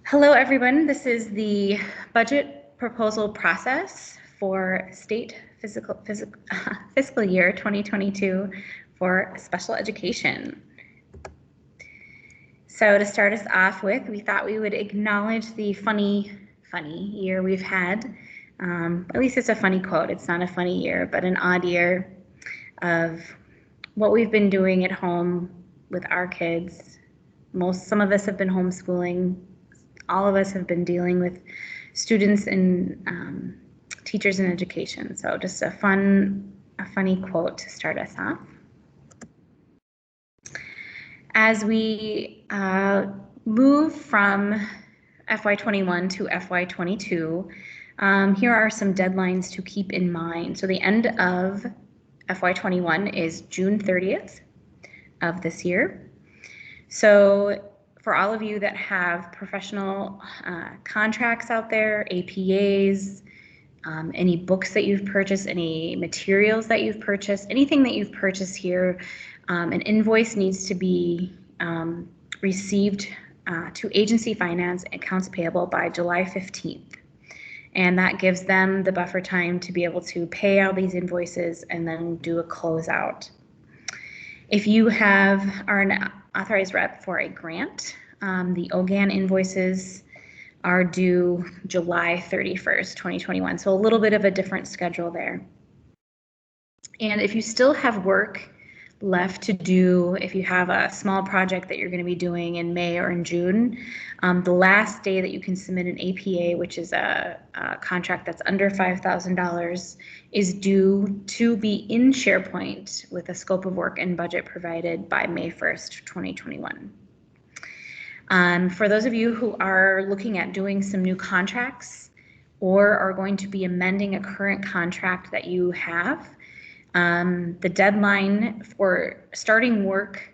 Hello, everyone. This is the budget proposal process for state fiscal year 2022 for special education. So to start us off with, we thought we would acknowledge the funny year we've had. At least it's a funny quote. It's not a funny year, but an odd year of what we've been doing at home with our kids. Some of us have been homeschooling. All of us have been dealing with students and teachers in education. So just a funny quote to start us off. As we move from FY21 to FY22, here are some deadlines to keep in mind. So the end of FY21 is June 30th of this year. So for all of you that have professional contracts out there, APAs, any books that you've purchased, any materials that you've purchased, anything that you've purchased here, an invoice needs to be received to agency finance accounts payable by July 15th. And that gives them the buffer time to be able to pay all these invoices and then do a closeout. If you are an authorized rep for a grant, the OGAN invoices are due July 31st, 2021. So a little bit of a different schedule there. And if you still have work left to do, if you have a small project that you're going to be doing in May or in June, the last day that you can submit an APA, which is a contract that's under $5,000, is due to be in SharePoint with a scope of work and budget provided by May 1st, 2021. For those of you who are looking at doing some new contracts or are going to be amending a current contract that you have, the deadline for starting work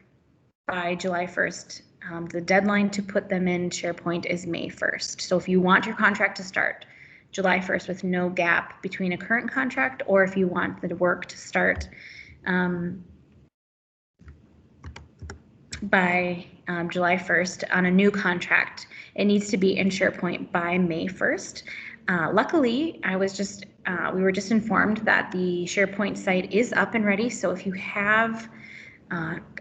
by July 1st, the deadline to put them in SharePoint is May 1st. So if you want your contract to start July 1st with no gap between a current contract, or if you want the work to start by July 1st on a new contract, it needs to be in SharePoint by May 1st. Luckily, we were just informed that the SharePoint site is up and ready. So if you have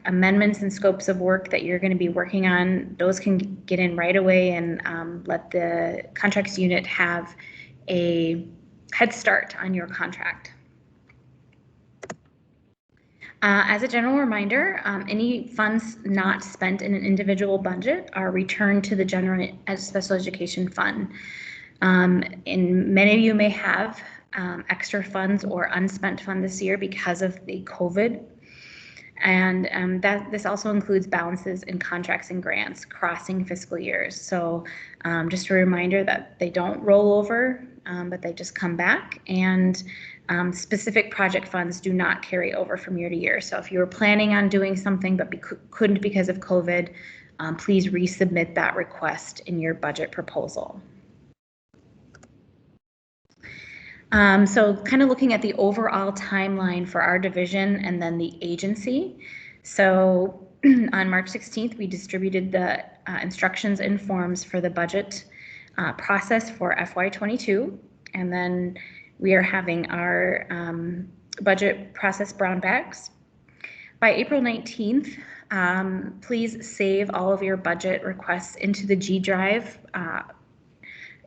amendments and scopes of work that you're going to be working on, those can get in right away and let the contracts unit have a head start on your contract. As a general reminder, any funds not spent in an individual budget are returned to the General Special Education Fund. And many of you may have extra funds or unspent funds this year because of the COVID. And this also includes balances in contracts and grants crossing fiscal years. So just a reminder that they don't roll over, but they just come back. And specific project funds do not carry over from year to year. So if you were planning on doing something but couldn't because of COVID, please resubmit that request in your budget proposal. So kind of looking at the overall timeline for our division and then the agency. So on March 16th, we distributed the instructions and forms for the budget process for FY22. And then we are having our budget process brown bags. By April 19th, please save all of your budget requests into the G Drive,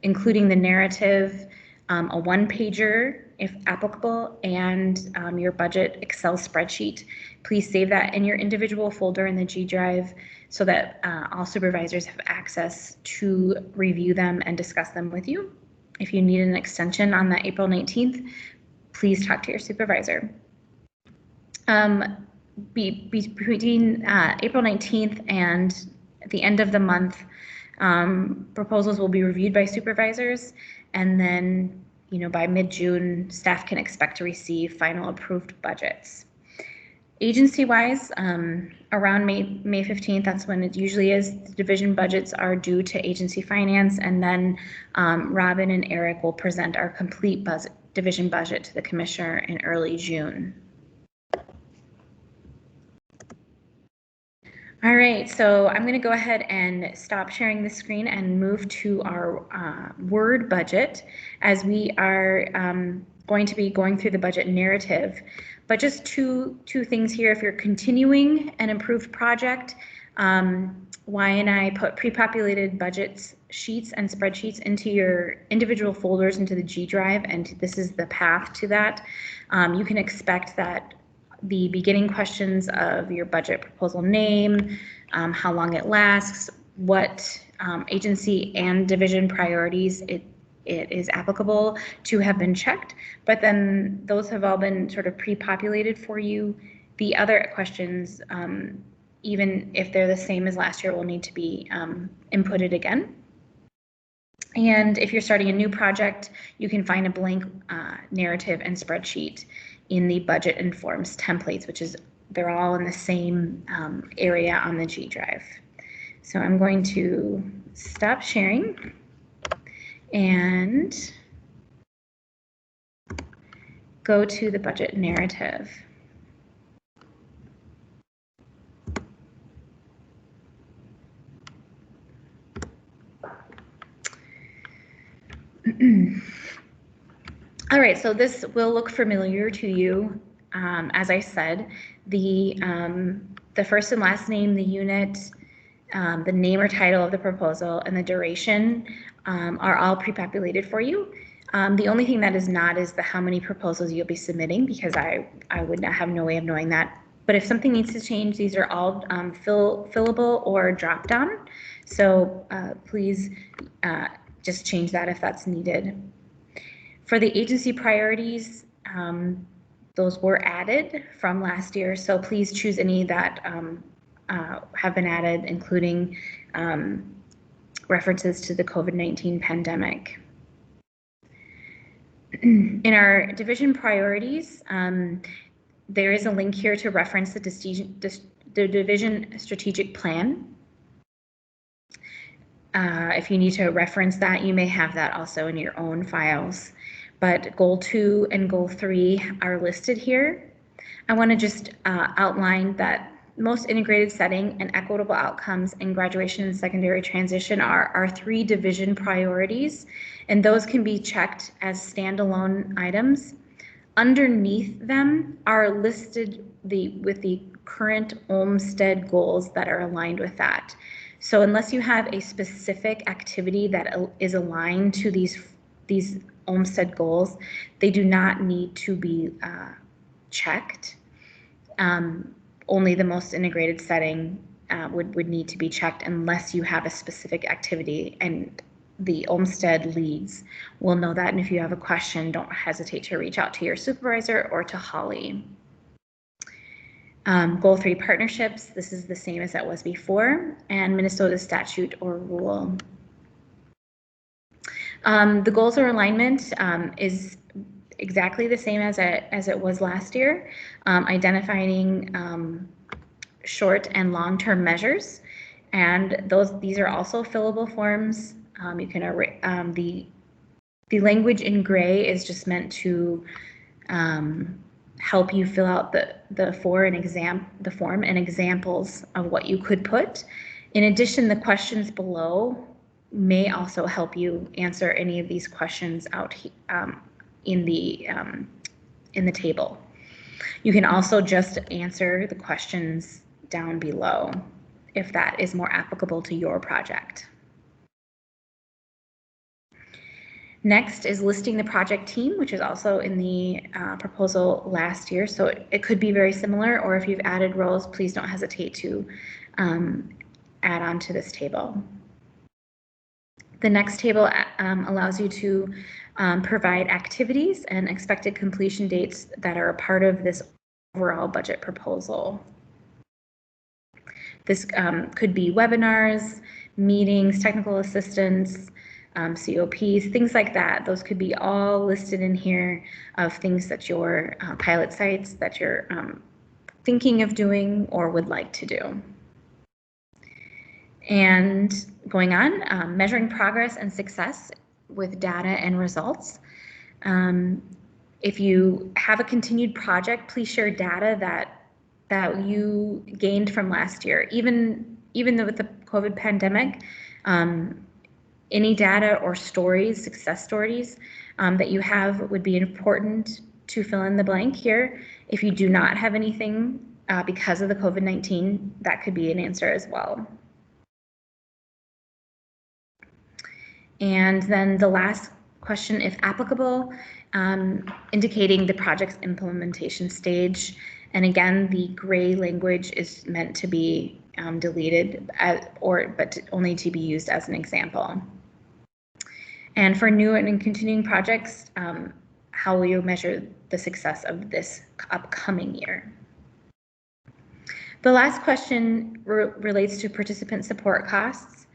including the narrative, a one-pager if applicable, and your budget Excel spreadsheet. Please save that in your individual folder in the G Drive so that all supervisors have access to review them and discuss them with you. If you need an extension on that April 19th, please talk to your supervisor. Between April 19th and the end of the month, proposals will be reviewed by supervisors, and then by mid-June, staff can expect to receive final approved budgets. Agency-wise, around May 15th, that's when it usually is. The division budgets are due to agency finance, and then Robin and Eric will present our complete division budget to the commissioner in early June. All right, so I'm going to go ahead and stop sharing the screen and move to our Word budget, as we are going to be going through the budget narrative. But just two things here. If you're continuing an improved project, Y and I put pre-populated budgets sheets and spreadsheets into your individual folders into the G Drive, and this is the path to that. You can expect that the beginning questions of your budget proposal name, how long it lasts, what agency and division priorities it is applicable to have been checked, but then those have all been sort of pre-populated for you. The other questions, even if they're the same as last year, will need to be inputted again. And if you're starting a new project, you can find a blank narrative and spreadsheet in the budget and forms templates, which is, they're all in the same area on the G Drive. So I'm going to stop sharing and go to the budget narrative. All right, so this will look familiar to you. As I said, the first and last name, the unit, the name or title of the proposal, and the duration are all pre-populated for you. The only thing that is not is the how many proposals you'll be submitting, because I would not have no way of knowing that. But if something needs to change, these are all fillable or drop down. So please just change that if that's needed. For the agency priorities, those were added from last year, so please choose any that have been added, including references to the COVID-19 pandemic. In our division priorities, there is a link here to reference the division strategic plan. If you need to reference that, you may have that also in your own files. But goal 2 and goal 3 are listed here. I want to just outline that most integrated setting and equitable outcomes in graduation and secondary transition are our 3 division priorities, and those can be checked as standalone items. Underneath them are listed with the current Olmsted goals that are aligned with that. So unless you have a specific activity that is aligned to these Olmsted goals, they do not need to be checked. Only the most integrated setting would need to be checked unless you have a specific activity, and the Olmsted leads will know that. And if you have a question, don't hesitate to reach out to your supervisor or to Holly. Goal 3, partnerships. This is the same as it was before, and Minnesota statute or rule. The goals or alignment is exactly the same as it was last year, identifying short and long-term measures, and these are also fillable forms. You can the language in gray is just meant to help you fill out the form and examples of what you could put. In addition, the questions below may also help you answer any of these questions out in the table. You can also just answer the questions down below if that is more applicable to your project. Next is listing the project team, which is also in the proposal last year. So it could be very similar, or if you've added roles, please don't hesitate to add on to this table. The next table allows you to provide activities and expected completion dates that are a part of this overall budget proposal. This could be webinars, meetings, technical assistance, COPs, things like that. Those could be all listed in here of things that your pilot sites that you're thinking of doing or would like to do. And going on, measuring progress and success with data and results. If you have a continued project, please share data that that you gained from last year, even though with the COVID pandemic, any data or stories, success stories that you have would be important to fill in the blank here. If you do not have anything because of the COVID-19, that could be an answer as well. And then the last question, if applicable, indicating the project's implementation stage. And again, the gray language is meant to be deleted but only to be used as an example. And for new and continuing projects, how will you measure the success of this upcoming year? The last question relates to participant support costs.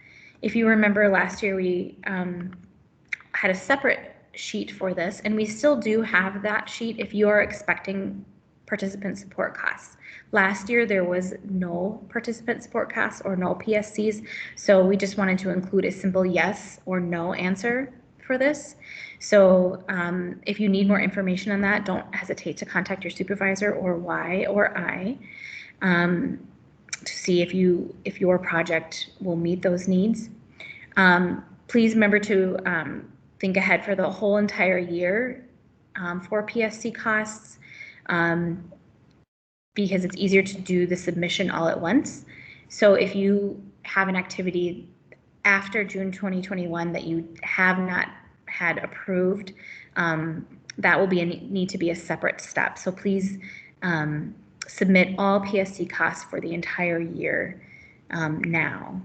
If you remember last year, we had a separate sheet for this, and we still do have that sheet if you are expecting participant support costs. Last year, there was no participant support costs or no PSCs, so we just wanted to include a simple yes or no answer for this. So if you need more information on that, don't hesitate to contact your supervisor or Y or I to see if your project will meet those needs. Please remember to think ahead for the whole entire year for PSC costs. Because it's easier to do the submission all at once. So if you have an activity after June 2021 that you have not had approved, that will need to be a separate step. So please submit all PSC costs for the entire year now.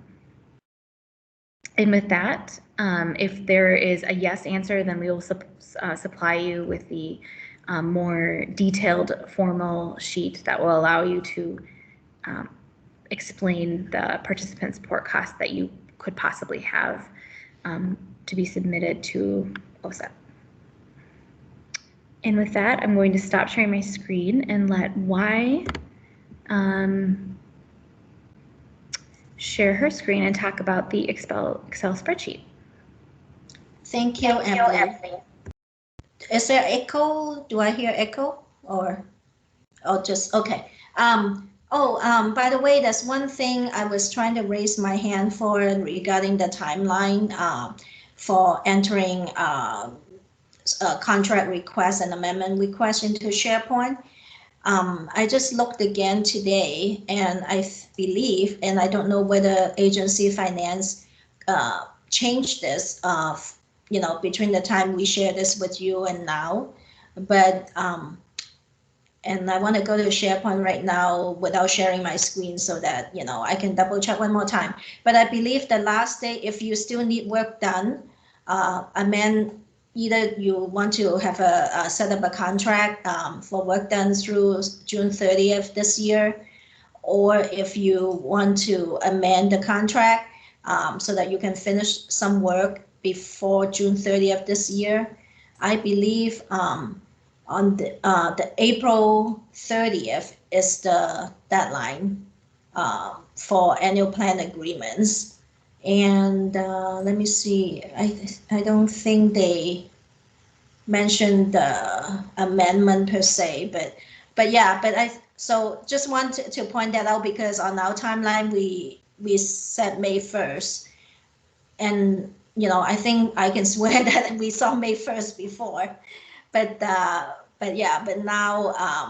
And with that, if there is a yes answer, then we will supply you with the more detailed formal sheet that will allow you to explain the participant support costs that you could possibly have to be submitted to OSEP. And with that, I'm going to stop sharing my screen and let Y share her screen and talk about the Excel spreadsheet. Thank you, Emily. Is there echo? Do I hear echo or just okay? By the way, there's one thing I was trying to raise my hand for regarding the timeline for entering contract request and amendment request into SharePoint. I just looked again today, and I believe, and I don't know whether agency finance changed this, between the time we share this with you and now, but and I want to go to SharePoint right now without sharing my screen so that I can double check one more time. But I believe the last day, if you still need work done, amend. Either you want to have set up a contract for work done through June 30th this year, or if you want to amend the contract so that you can finish some work before June 30th this year. I believe on the April 30th is the deadline for annual plan agreements. And let me see, I don't think they mentioned the amendment per se, but I just want to point that out, because on our timeline we said May 1st, and I think I can swear that we saw May 1st before, but now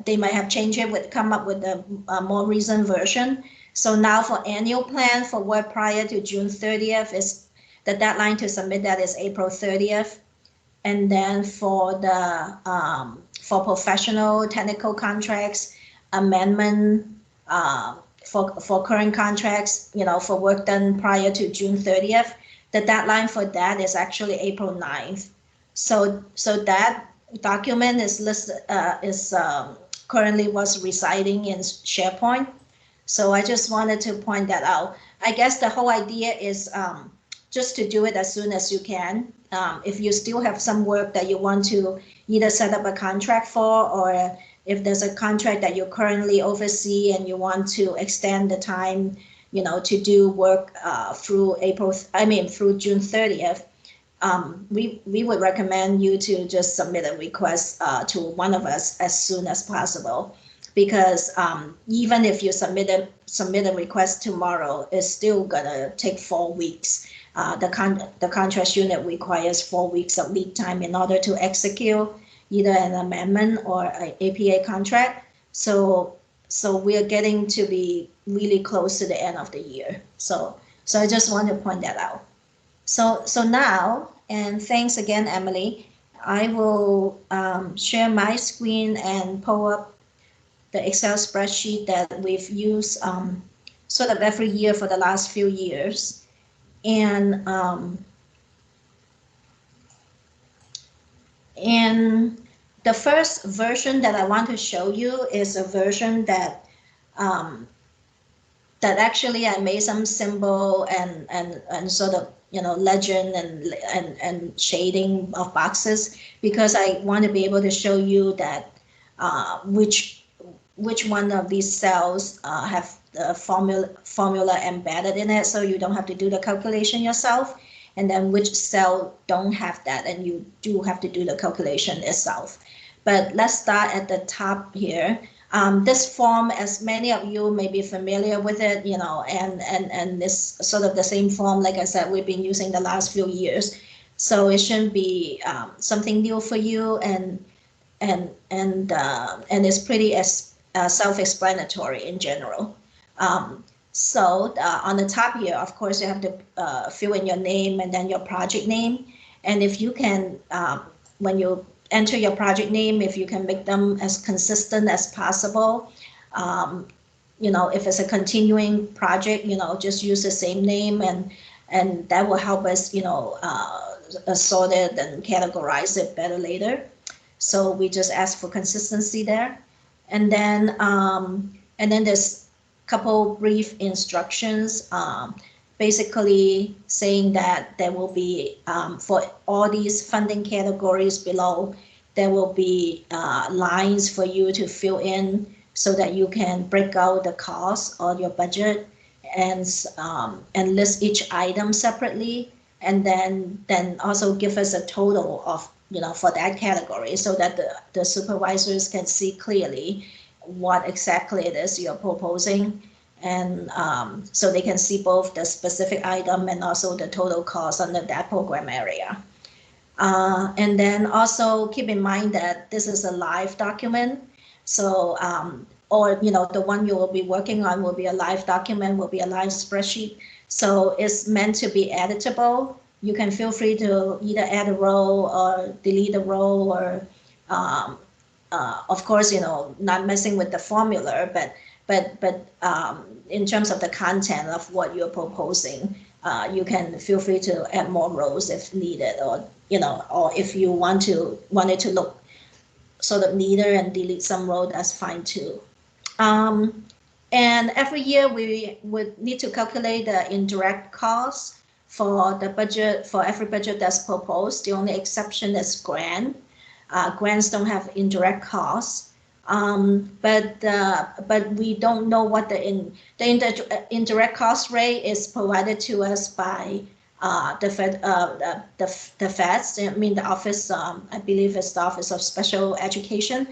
they might have changed it, come up with a more recent version. So now for annual plan for work prior to June 30th is the deadline to submit that is April 30th. And then for the for professional technical contracts amendment for current contracts, for work done prior to June 30th, the deadline for that is actually April 9th. So that document is listed currently was residing in SharePoint. So I just wanted to point that out. I guess the whole idea is just to do it as soon as you can. If you still have some work that you want to either set up a contract for, or if there's a contract that you currently oversee and you want to extend the time, to do work through June 30th, we would recommend you to just submit a request to one of us as soon as possible, because even if you submit a request tomorrow, it's still gonna take 4 weeks. The contract unit requires 4 weeks of lead time in order to execute either an amendment or an APA contract. So we are getting to be really close to the end of the year. So I just want to point that out. So now, and thanks again, Emily, I will share my screen and pull up the Excel spreadsheet that we've used sort of every year for the last few years. And the first version that I want to show you is a version that that actually I made some symbol and sort of, you know, legend and shading of boxes, because I want to be able to show you that which one of these cells have the formula embedded in it, so you don't have to do the calculation yourself, and then which cell don't have that and you do have to do the calculation itself. But let's start at the top here. This form, as many of you may be familiar with it, you know, and this sort of the same form, like I said, we've been using the last few years. So it shouldn't be something new for you, and it's pretty self-explanatory in general. So on the top here, of course, you have to fill in your name and then your project name. And if you can, when you enter your project name, if you can make them as consistent as possible, you know, if it's a continuing project, you know, just use the same name, and that will help us, you know, sort it and categorize it better later. So we just ask for consistency there. And then there's a couple brief instructions, basically saying that there will be, for all these funding categories below, there will be lines for you to fill in so that you can break out the cost or your budget and list each item separately, and then also give us a total of, you know, for that category, so that the supervisors can see clearly what exactly it is you're proposing, and so they can see both the specific item and also the total cost under that program area. And then also keep in mind that this is a live document. So, or, you know, the one you will be working on will be a live document, will be a live spreadsheet. So it's meant to be editable. You can feel free to either add a row or delete a row, or of course, you know, not messing with the formula, but in terms of the content of what you're proposing, you can feel free to add more rows if needed, or, you know, or if you want it to look sort of neater and delete some row, that's fine too. And every year we would need to calculate the indirect costs for the budget, for every budget that's proposed. The only exception is grant. Grants don't have indirect costs, but we don't know what the indirect cost rate is provided to us by the feds. I mean, the office, I believe it's the Office of Special Education,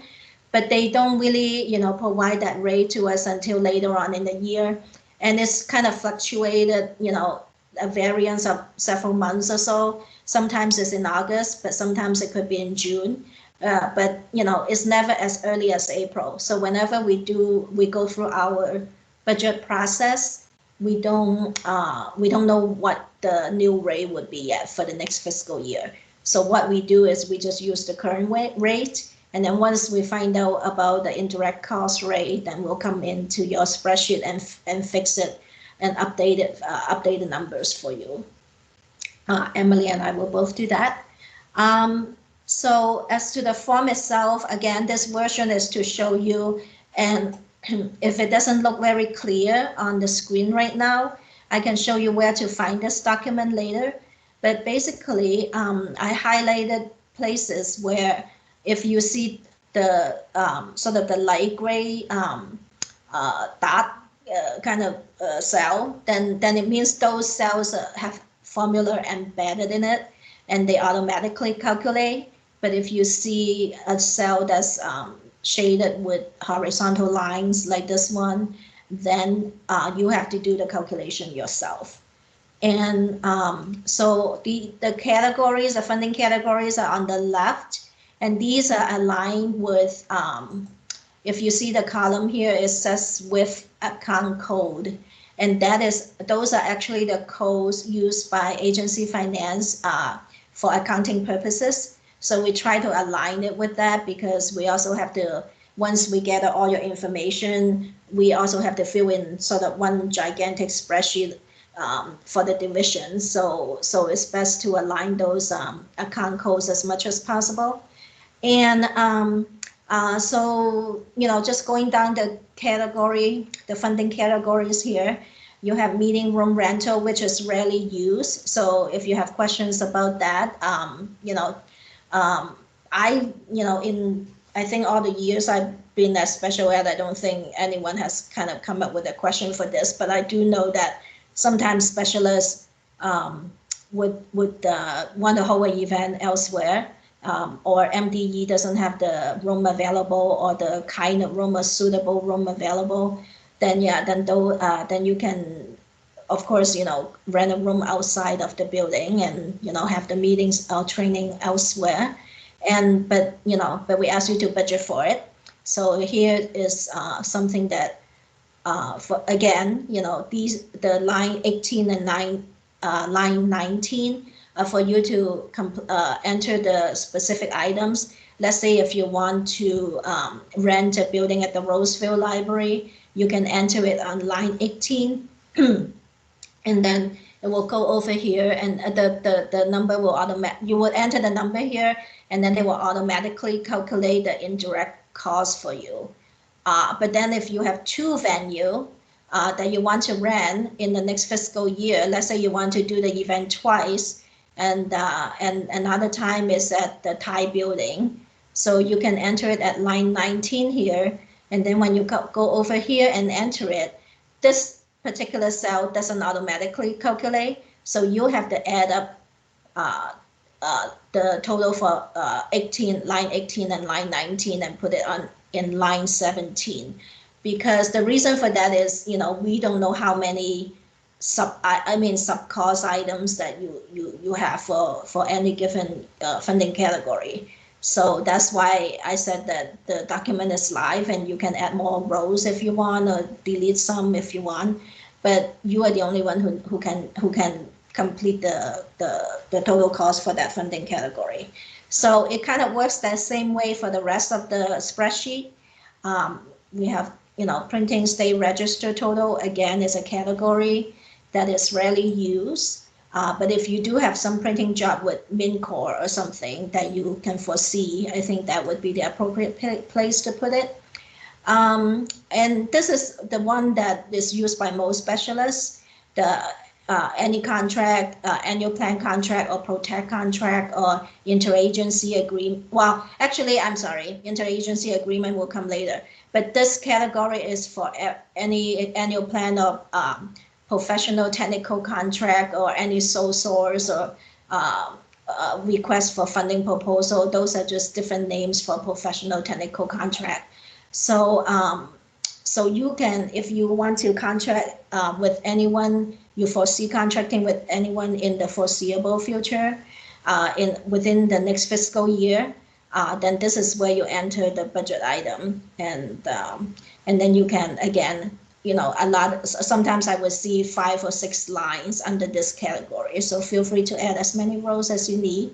but they don't really, you know, provide that rate to us until later on in the year, and it's kind of fluctuated, you know, a variance of several months or so. Sometimes it's in August, but sometimes it could be in June. But, you know, it's never as early as April. So whenever we go through our budget process, we don't know what the new rate would be yet for the next fiscal year. So what we do is we just use the current rate, and then once we find out about the indirect cost rate, then we'll come into your spreadsheet and fix it and update the numbers for you. Emily and I will both do that. So as to the form itself, again, this version is to show you, and if it doesn't look very clear on the screen right now, I can show you where to find this document later. But basically, I highlighted places where if you see the sort of the light gray dot kind of cell, then it means those cells have formula embedded in it, and they automatically calculate. But if you see a cell that's shaded with horizontal lines like this one, then you have to do the calculation yourself. And so the categories, the funding categories are on the left, and these are aligned with, if you see the column here, it says with account code. And those are actually the codes used by agency finance for accounting purposes. So we try to align it with that, because we also have to, once we gather all your information, we also have to fill in sort of one gigantic spreadsheet for the division. So it's best to align those account codes as much as possible. And so, just going down the category, the funding categories here, you have meeting room rental, which is rarely used. So if you have questions about that, I think all the years I've been at special ed, I don't think anyone has kind of come up with a question for this, but I do know that sometimes specialists would want to hold an event elsewhere, or MDE doesn't have the room available, or the kind of room, a suitable room available, then you can, of course, rent a room outside of the building and, have the meetings or training elsewhere. But we ask you to budget for it. So here is something that, for again, the line 18 and line 19 for you to enter the specific items. Let's say if you want to rent a building at the Roseville Library, you can enter it on line 18, and then it will go over here, and the number will you will enter the number here, and then they will automatically calculate the indirect cost for you. But then if you have two venues that you want to rent in the next fiscal year, let's say you want to do the event twice, and another time is at the Thai building, so you can enter it at line 19 here, and then when you go over here and enter it, this particular cell doesn't automatically calculate, so you have to add up the total for line 18 and line 19 and put it in line 17, because the reason for that is, we don't know how many sub cost items that you have for any given funding category. So that's why I said that the document is live, and you can add more rows if you want, or delete some if you want, but you are the only one who can complete the total cost for that funding category. So it kind of works that same way for the rest of the spreadsheet. We have, printing state register total, again, is a category that is rarely used. But if you do have some printing job with MinCore or something that you can foresee, I think that would be the appropriate place to put it. And this is the one that is used by most specialists, any contract, annual plan contract or ProTech contract or interagency agreement. Well, actually, I'm sorry, interagency agreement will come later. But this category is for any annual plan or professional technical contract, or any sole source, or request for funding proposal. Those are just different names for professional technical contract. So so you can, if you want to contract with anyone, you foresee contracting with anyone in the foreseeable future, within the next fiscal year, then this is where you enter the budget item, and then you can, again, sometimes I would see 5 or 6 lines under this category. So feel free to add as many rows as you need.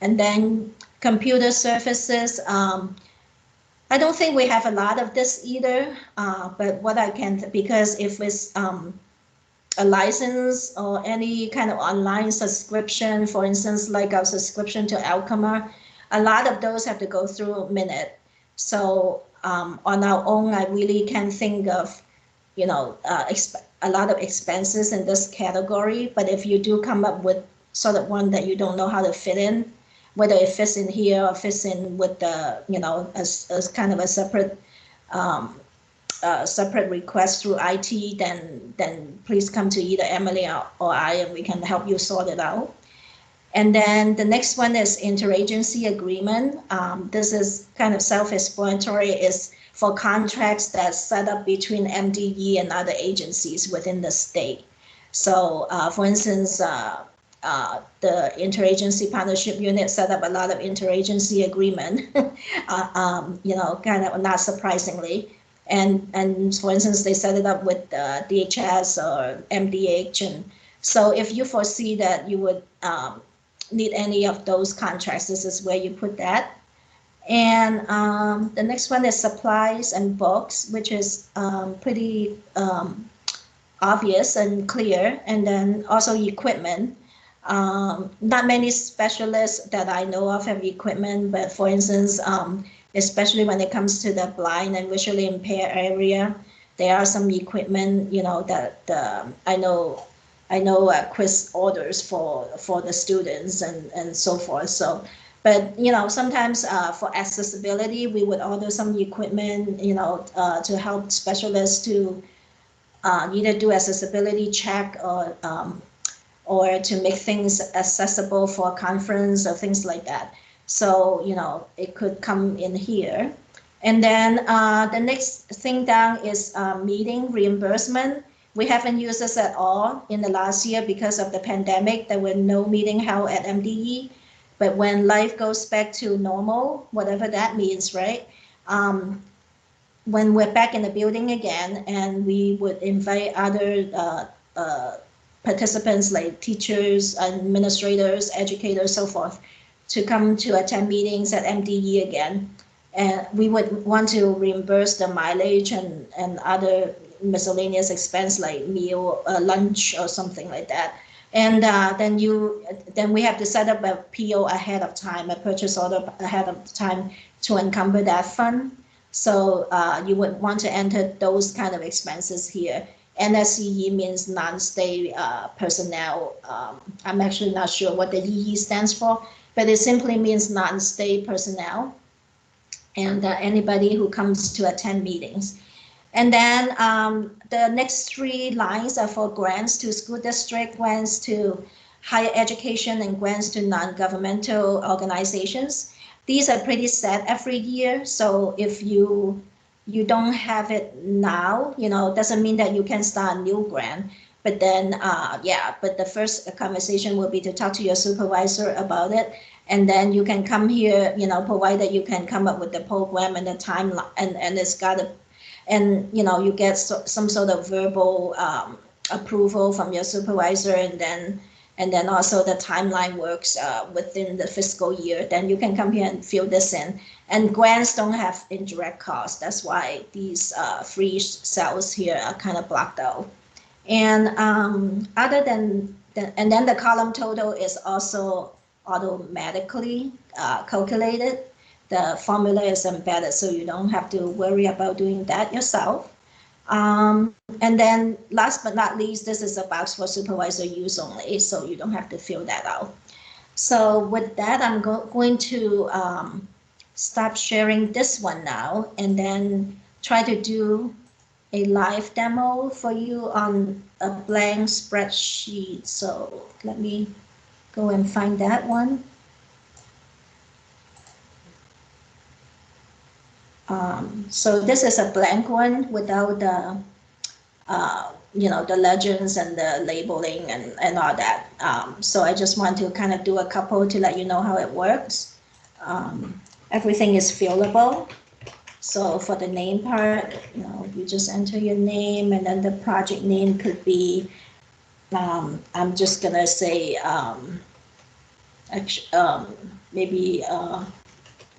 And then computer services, I don't think we have a lot of this either, but what I can, because if it's a license or any kind of online subscription, for instance, like our subscription to Alkema, a lot of those have to go through Minute. So on our own, I really can't think of, a lot of expenses in this category. But if you do come up with sort of one that you don't know how to fit in, whether it fits in here or fits in with the, as kind of a separate separate request through IT, then please come to either Emily or I, and we can help you sort it out. And then the next one is interagency agreement. This is kind of self-explanatory. It's for contracts that's set up between MDE and other agencies within the state. So for instance, the interagency partnership unit set up a lot of interagency agreement, kind of not surprisingly. And for instance, they set it up with DHS or MDH. And so if you foresee that you would need any of those contracts, this is where you put that. And the next one is supplies and books, which is pretty obvious and clear. And then also equipment. Not many specialists that I know of have equipment, but for instance, especially when it comes to the blind and visually impaired area, there are some equipment, that I know Chris orders for the students and so forth. So, but sometimes for accessibility, we would order some equipment, to help specialists to either do accessibility check or to make things accessible for a conference or things like that. So, it could come in here. And then the next thing down is meeting reimbursement. We haven't used this at all in the last year because of the pandemic. There were no meeting held at MDE. But when life goes back to normal, whatever that means, right? When we're back in the building again, and we would invite other participants like teachers, administrators, educators, so forth, to come to attend meetings at MDE again. And we would want to reimburse the mileage and other miscellaneous expense like meal, lunch or something like that. And then we have to set up a PO ahead of time, a purchase order ahead of time to encumber that fund. So you would want to enter those kind of expenses here. NSCE means non-state personnel. I'm actually not sure what the EE stands for, but it simply means non-state personnel and anybody who comes to attend meetings. And then the next three lines are for grants to school district, grants to higher education, and grants to non-governmental organizations. These are pretty set every year. So if you don't have it now, doesn't mean that you can start a new grant. But then, but the first conversation will be to talk to your supervisor about it. And then you can come here, provided you can come up with the program and the timeline, and it's got a, and you get some sort of verbal approval from your supervisor, and then also the timeline works within the fiscal year. Then you can come here and fill this in. And grants don't have indirect costs. That's why these free cells here are kind of blocked out. And other than and then the column total is also automatically calculated. The formula is embedded, so you don't have to worry about doing that yourself. And then last but not least, this is a box for supervisor use only, so you don't have to fill that out. So with that, I'm going to stop sharing this one now, and then try to do a live demo for you on a blank spreadsheet. So let me go and find that one. So this is a blank one without the, the legends and the labeling and all that. So I just want to kind of do a couple to let you know how it works. Everything is fillable. So for the name part, you just enter your name, and then the project name could be, I'm just gonna say, maybe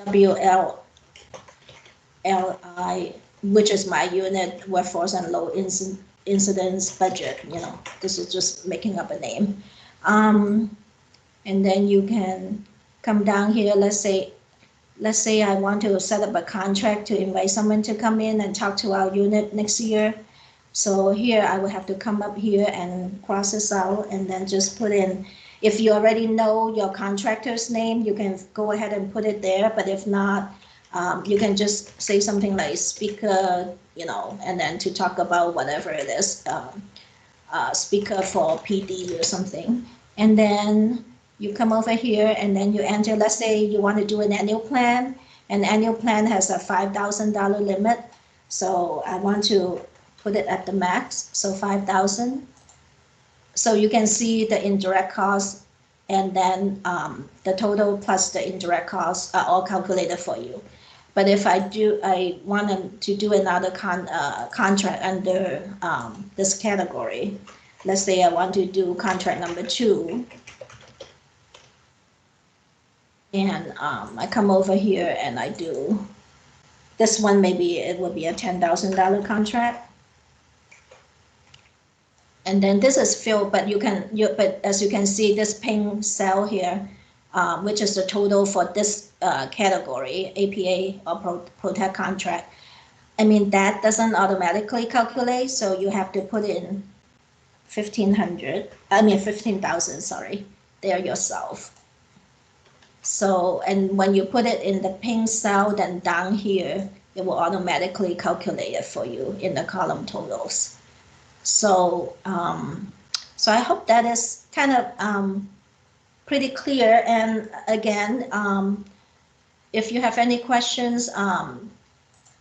WLI, which is my unit, workforce and low incidence budget. This is just making up a name. And then you can come down here. Let's say I want to set up a contract to invite someone to come in and talk to our unit next year. So here I would have to come up here and cross this out, and then just put in, if you already know your contractor's name, you can go ahead and put it there. But if not, you can just say something like speaker, and then to talk about whatever it is, speaker for PD or something. And then you come over here and then you enter, let's say you want to do an annual plan. An annual plan has a $5,000 limit. So I want to put it at the max, so 5,000. So you can see the indirect costs and then the total plus the indirect costs are all calculated for you. But if I want to do another contract under this category, let's say I want to do contract number 2, and I come over here and I do this one, maybe it would be a $10,000 contract. And then this is filled, but but as you can see, this pink cell here, which is the total for this category, APA or Protect contract. I mean, that doesn't automatically calculate, so you have to put in 15,000, sorry, there yourself. So, and when you put it in the pink cell, then down here, it will automatically calculate it for you in the column totals. So, so I hope that is kind of pretty clear. And again, if you have any questions,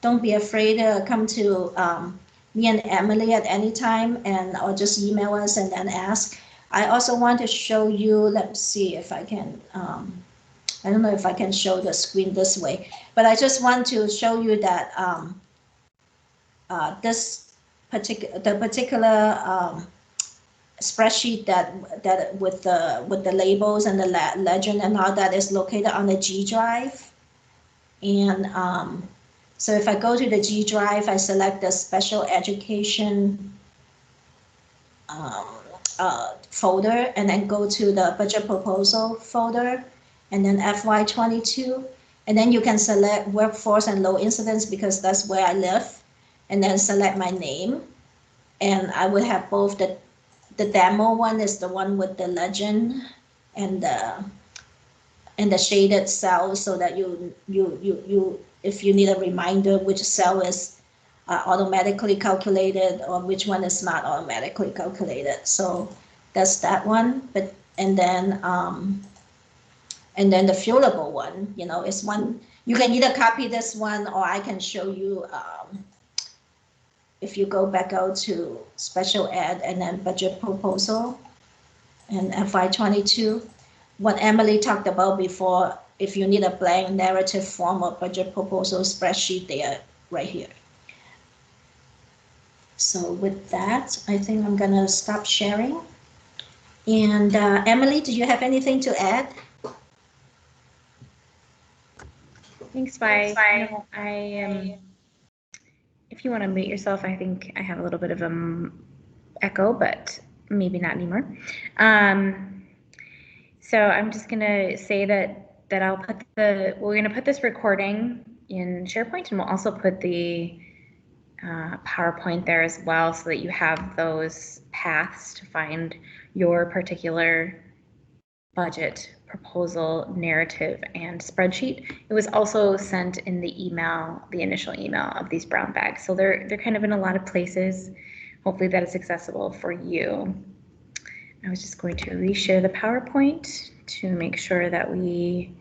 don't be afraid to come to me and Emily at any time, and or just email us and then ask. I also want to show you, let's see if I can, I don't know if I can show the screen this way, but I just want to show you that this particular spreadsheet that with the labels and the legend and all that is located on the G drive. And so if I go to the G drive, I select the special education folder, and then go to the budget proposal folder, and then FY22, and then you can select workforce and low incidence because that's where I live, and then select my name. And I would have both the demo one is the one with the legend and the shaded cells, so that you if you need a reminder which cell is automatically calculated or which one is not automatically calculated. So that's that one. But and then the viewable one, you know, is one you can either copy this one, or I can show you. If you go back out to special ed and then budget proposal and FY22, what Emily talked about before, if you need a blank narrative form or budget proposal spreadsheet, they are right here. So with that, I think I'm gonna stop sharing. And Emily, do you have anything to add? Thanks, Vi. No, I am. If you want to mute yourself, I think I have a little bit of echo, but maybe not anymore. So I'm just gonna say that I'll put we're gonna put this recording in SharePoint, and we'll also put the PowerPoint there as well, so that you have those paths to find your particular budget proposal, narrative, and spreadsheet. It was also sent in the email, the initial email of these brown bags. So they're kind of in a lot of places. Hopefully that is accessible for you. I was just going to reshare the PowerPoint to make sure that we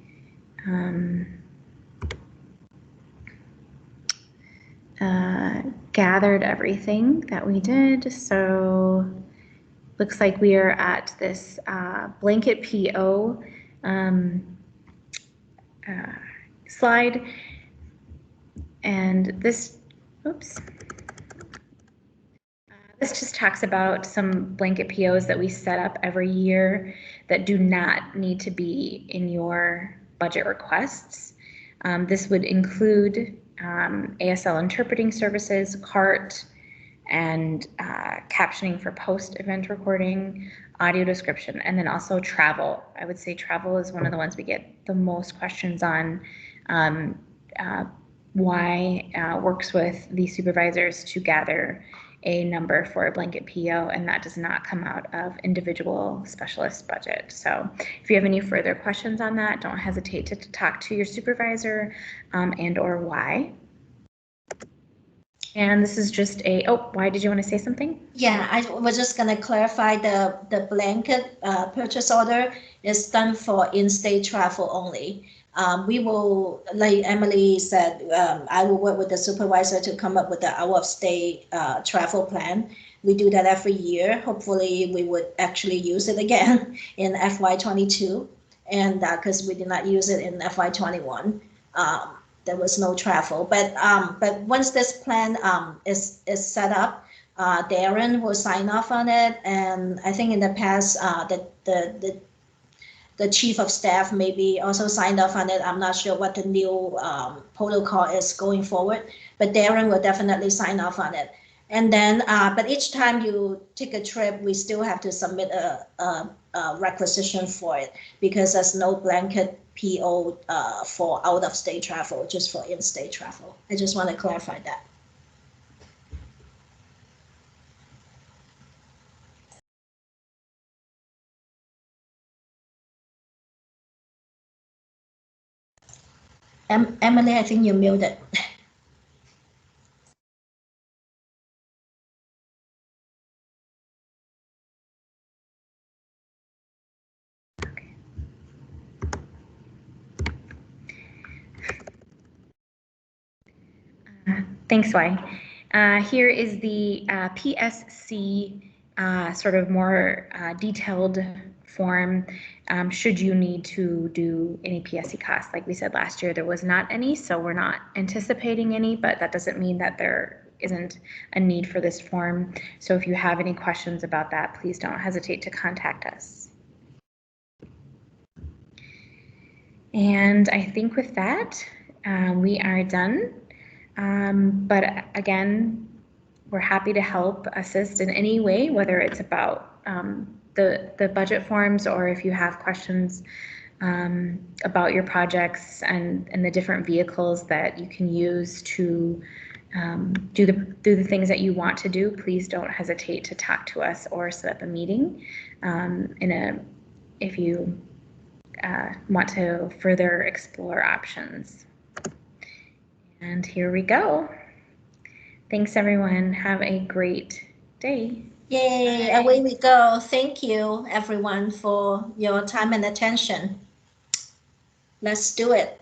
gathered everything that we did. So looks like we are at this blanket PO slide, and this, oops. This just talks about some blanket POs that we set up every year that do not need to be in your budget requests. This would include ASL interpreting services, CART, and captioning for post-event recording, audio description, and then also travel. I would say travel is one of the ones we get the most questions on. Why works with the supervisors to gather a number for a blanket PO, and that does not come out of individual specialist budget. So if you have any further questions on that, don't hesitate to talk to your supervisor and or why. And this is just a, oh, why did you want to say something? Yeah, I was just gonna clarify the blanket purchase order is done for in-state travel only. We will, like Emily said, I will work with the supervisor to come up with the out-of-state travel plan. We do that every year. Hopefully, we would actually use it again in FY22, and because we did not use it in FY21. There was no travel, but once this plan is set up, Darren will sign off on it, and I think in the past, the chief of staff maybe also signed off on it. I'm not sure what the new protocol is going forward, but Darren will definitely sign off on it. And then, but each time you take a trip, we still have to submit a requisition for it because there's no blanket PO for out-of-state travel, just for in-state travel. I just want to clarify that. Emily, I think you're muted. Thanks, Wai. Here is the PSC sort of more detailed form should you need to do any PSC costs. Like we said last year, there was not any, so we're not anticipating any, but that doesn't mean that there isn't a need for this form. So if you have any questions about that, please don't hesitate to contact us. And I think with that, we are done. But again, we're happy to help assist in any way, whether it's about the budget forms or if you have questions about your projects and the different vehicles that you can use to do the things that you want to do. Please don't hesitate to talk to us or set up a meeting if you want to further explore options. And here we go. Thanks, everyone. Have a great day. Yay, away we go. Thank you, everyone, for your time and attention. Let's do it.